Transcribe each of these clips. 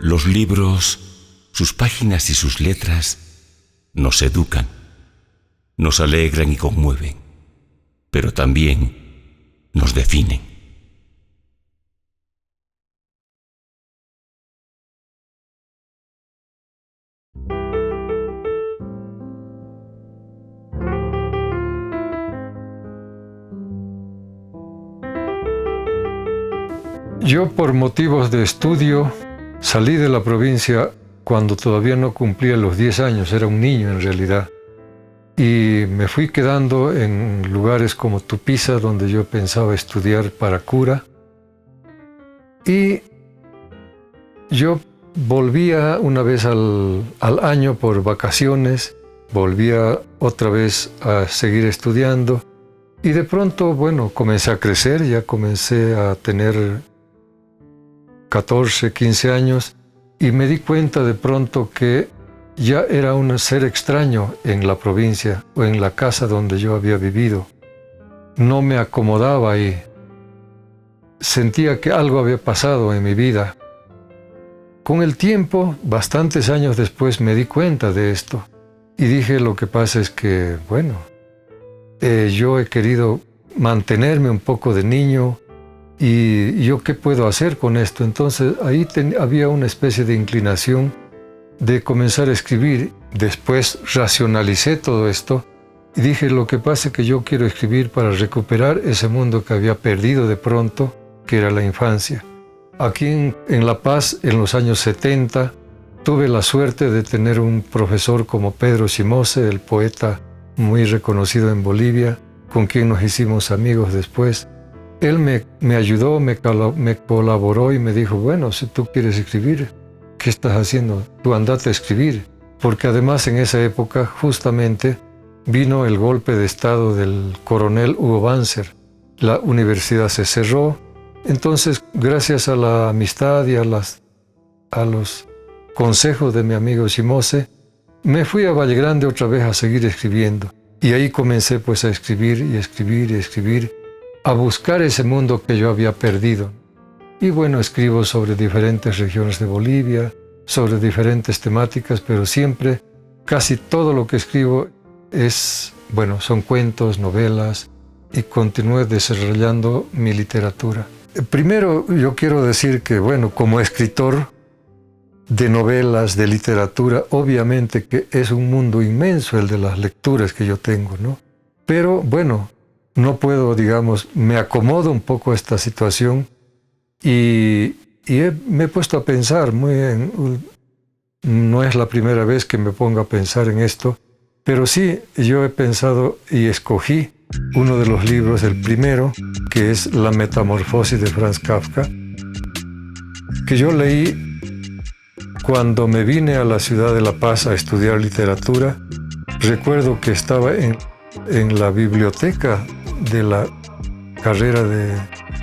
Los libros, sus páginas y sus letras nos educan, nos alegran y conmueven, pero también nos definen. Yo, por motivos de estudio, salí de la provincia cuando todavía no cumplía los 10 años, era un niño en realidad. Y me fui quedando en lugares como Tupiza, donde yo pensaba estudiar para cura. Y yo volvía una vez al año por vacaciones, volvía otra vez a seguir estudiando. Y de pronto, bueno, comencé a crecer, ya comencé a tener 14, 15 años, y me di cuenta de pronto que ya era un ser extraño en la provincia o en la casa donde yo había vivido. No me acomodaba ahí. Sentía que algo había pasado en mi vida. Con el tiempo, bastantes años después, me di cuenta de esto y dije, lo que pasa es que, bueno, yo he querido mantenerme un poco de niño. ¿Y yo qué puedo hacer con esto? Entonces ahí había una especie de inclinación de comenzar a escribir. Después racionalicé todo esto y dije, lo que pasa es que yo quiero escribir para recuperar ese mundo que había perdido de pronto, que era la infancia. Aquí en La Paz, en los años 70, tuve la suerte de tener un profesor como Pedro Simose, el poeta muy reconocido en Bolivia, con quien nos hicimos amigos después. Él me ayudó, me colaboró y me dijo, bueno, si tú quieres escribir, ¿qué estás haciendo? Tú andate a escribir. Porque además en esa época justamente vino el golpe de estado del coronel Hugo Banzer. La universidad se cerró. Entonces, gracias a la amistad y a los consejos de mi amigo Simose, me fui a Valle Grande otra vez a seguir escribiendo. Y ahí comencé pues a escribir y escribir y escribir, a buscar ese mundo que yo había perdido. Y bueno, escribo sobre diferentes regiones de Bolivia, sobre diferentes temáticas, pero siempre, casi todo lo que escribo son cuentos, novelas, y continúo desarrollando mi literatura. Primero, yo quiero decir que, bueno, como escritor de novelas, de literatura, obviamente que es un mundo inmenso el de las lecturas que yo tengo, ¿no? Pero, bueno, no puedo, digamos, me acomodo un poco a esta situación y me he puesto a pensar, no es la primera vez que me pongo a pensar en esto, pero sí, yo he pensado y escogí uno de los libros, el primero, que es La Metamorfosis de Franz Kafka, que yo leí cuando me vine a la ciudad de La Paz a estudiar literatura. Recuerdo que estaba en la biblioteca de la carrera de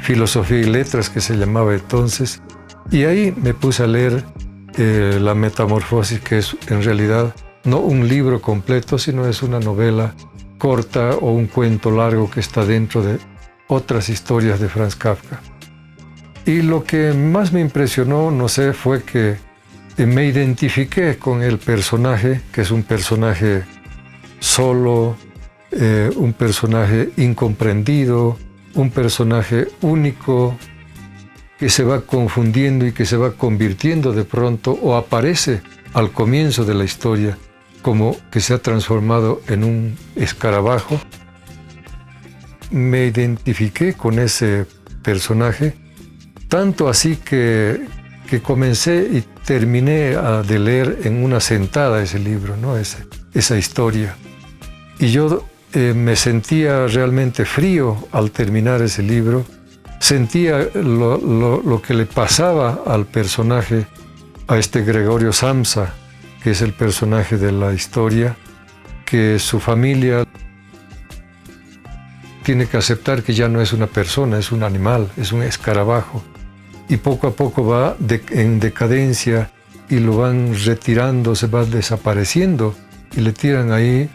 Filosofía y Letras, que se llamaba entonces, y ahí me puse a leer La Metamorfosis, que es en realidad no un libro completo, sino es una novela corta o un cuento largo que está dentro de otras historias de Franz Kafka. Y lo que más me impresionó, no sé, fue que me identifiqué con el personaje, que es un personaje solo, un personaje incomprendido, un personaje único, que se va confundiendo y que se va convirtiendo de pronto, o aparece al comienzo de la historia, como que se ha transformado en un escarabajo. Me identifiqué con ese personaje, tanto así que comencé y terminé de leer en una sentada ese libro, ¿no? Esa historia. Y yo me sentía realmente frío al terminar ese libro. Sentía lo que le pasaba al personaje, a este Gregorio Samsa, que es el personaje de la historia, que su familia tiene que aceptar que ya no es una persona, es un animal, es un escarabajo. Y poco a poco va en decadencia y lo van retirando, se va desapareciendo y le tiran ahí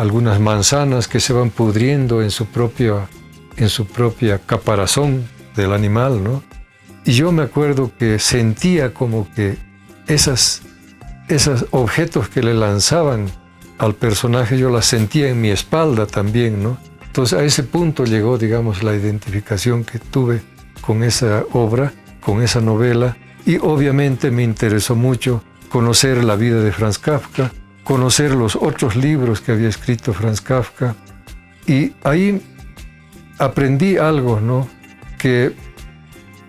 algunas manzanas que se van pudriendo en su propia caparazón del animal, ¿no? Y yo me acuerdo que sentía como que esos objetos que le lanzaban al personaje, yo las sentía en mi espalda también, ¿no? Entonces a ese punto llegó, digamos, la identificación que tuve con esa obra, con esa novela, y obviamente me interesó mucho conocer la vida de Franz Kafka, conocer los otros libros que había escrito Franz Kafka, y ahí aprendí algo, ¿no? Que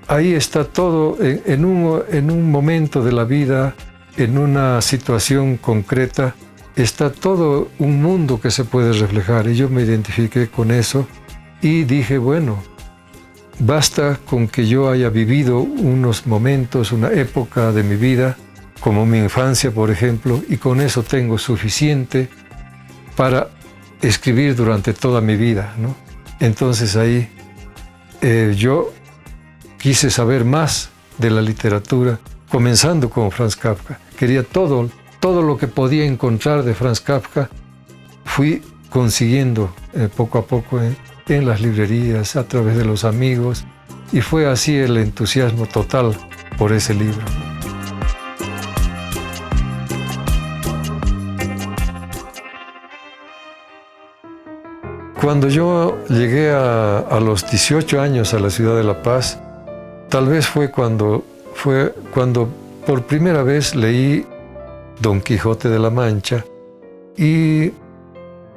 ahí está todo en un momento de la vida, en una situación concreta, está todo un mundo que se puede reflejar, y yo me identifiqué con eso y dije, bueno, basta con que yo haya vivido unos momentos, una época de mi vida, como mi infancia, por ejemplo, y con eso tengo suficiente para escribir durante toda mi vida, ¿no? Entonces ahí yo quise saber más de la literatura, comenzando con Franz Kafka. Quería todo lo que podía encontrar de Franz Kafka, fui consiguiendo poco a poco en las librerías, a través de los amigos, y fue así el entusiasmo total por ese libro. Cuando yo llegué a los 18 años a la ciudad de La Paz, tal vez fue cuando por primera vez leí Don Quijote de la Mancha, y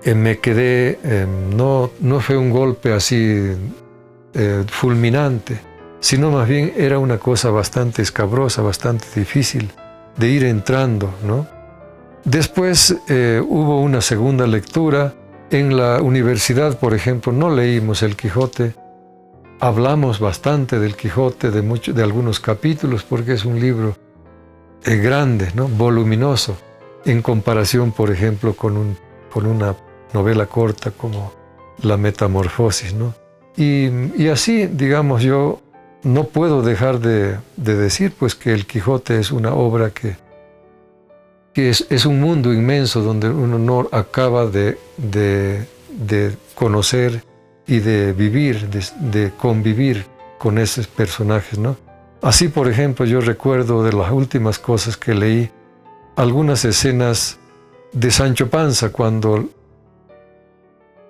me quedé, no fue un golpe así fulminante, sino más bien era una cosa bastante escabrosa, bastante difícil de ir entrando, ¿no? Después hubo una segunda lectura. En la universidad, por ejemplo, no leímos el Quijote. Hablamos bastante del Quijote, de algunos capítulos, porque es un libro grande, ¿no? Voluminoso, en comparación, por ejemplo, con una novela corta como La Metamorfosis, ¿no? Y así, digamos, yo no puedo dejar de decir pues, que el Quijote es una obra que es un mundo inmenso donde uno no acaba de conocer y de vivir, de convivir con esos personajes, ¿no? Así, por ejemplo, yo recuerdo de las últimas cosas que leí, algunas escenas de Sancho Panza, cuando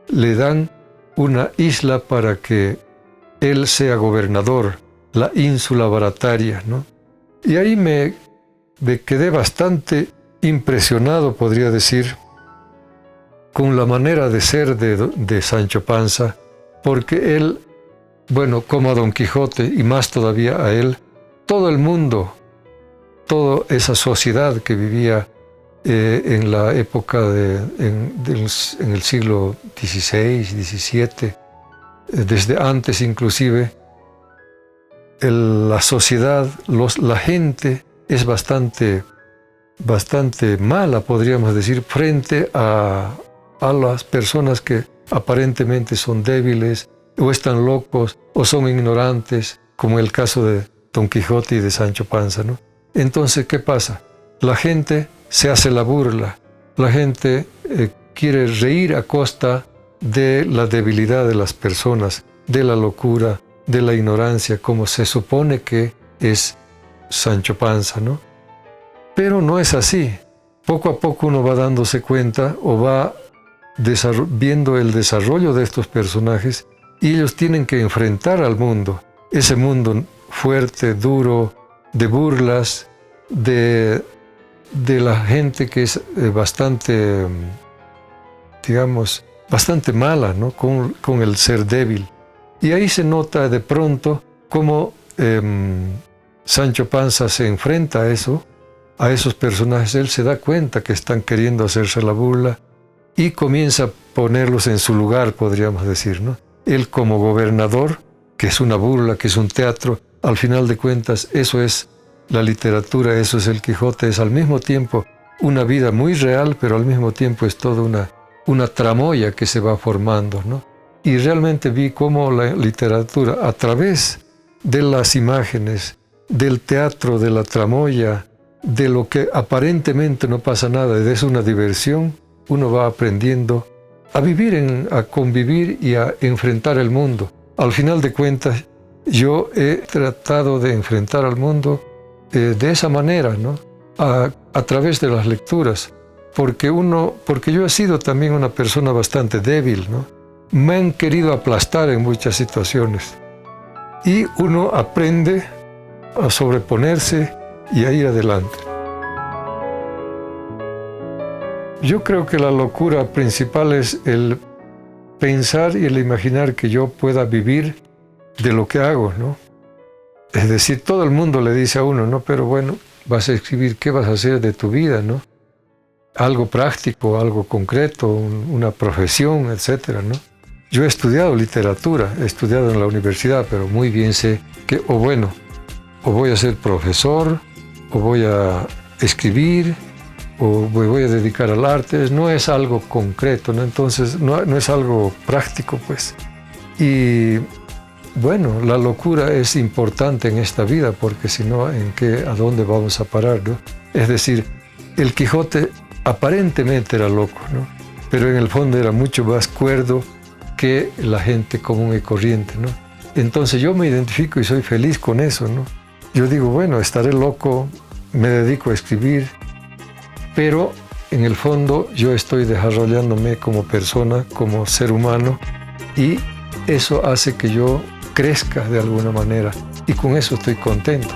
le dan una isla para que él sea gobernador, la ínsula Barataria, ¿no? Y ahí me quedé bastante impresionado, podría decir, con la manera de ser de Sancho Panza, porque él, bueno, como a Don Quijote y más todavía a él, todo el mundo, toda esa sociedad que vivía en la época en el siglo XVI, XVII, desde antes inclusive, la sociedad, la gente es bastante mala, podríamos decir, frente a las personas que aparentemente son débiles o están locos o son ignorantes, como el caso de Don Quijote y de Sancho Panza, ¿no? Entonces, ¿qué pasa? La gente se hace la burla, la gente quiere reír a costa de la debilidad de las personas, de la locura, de la ignorancia, como se supone que es Sancho Panza, ¿no? Pero no es así. Poco a poco uno va dándose cuenta o va viendo el desarrollo de estos personajes, y ellos tienen que enfrentar al mundo, ese mundo fuerte, duro, de burlas, de la gente que es bastante, digamos, bastante mala, ¿no? Con el ser débil. Y ahí se nota de pronto cómo Sancho Panza se enfrenta a eso, a esos personajes. Él se da cuenta que están queriendo hacerse la burla y comienza a ponerlos en su lugar, podríamos decir, ¿no? Él como gobernador, que es una burla, que es un teatro, al final de cuentas eso es la literatura, eso es el Quijote, es al mismo tiempo una vida muy real, pero al mismo tiempo es toda una tramoya que se va formando, ¿no? Y realmente vi cómo la literatura, a través de las imágenes, del teatro, de la tramoya, de lo que aparentemente no pasa nada, es una diversión, uno va aprendiendo a vivir, a convivir y a enfrentar el mundo. Al final de cuentas, yo he tratado de enfrentar al mundo de esa manera, ¿no? a través de las lecturas, porque yo he sido también una persona bastante débil, ¿no? Me han querido aplastar en muchas situaciones y uno aprende a sobreponerse y a ir adelante. Yo creo que la locura principal es el pensar y el imaginar que yo pueda vivir de lo que hago, ¿no? Es decir, todo el mundo le dice a uno, ¿no? Pero bueno, vas a escribir, ¿qué vas a hacer de tu vida, ¿no? Algo práctico, algo concreto, una profesión, etcétera, ¿no? Yo he estudiado literatura, he estudiado en la universidad, pero muy bien sé que, o voy a ser profesor, o voy a escribir, o me voy a dedicar al arte. No es algo concreto, ¿no? Entonces no es algo práctico, pues. Y bueno, la locura es importante en esta vida, porque si no, ¿a dónde vamos a parar, no? Es decir, el Quijote aparentemente era loco, ¿no? Pero en el fondo era mucho más cuerdo que la gente común y corriente, ¿no? Entonces yo me identifico y soy feliz con eso, ¿no? Yo digo, bueno, estaré loco, me dedico a escribir, pero en el fondo yo estoy desarrollándome como persona, como ser humano, y eso hace que yo crezca de alguna manera, y con eso estoy contento.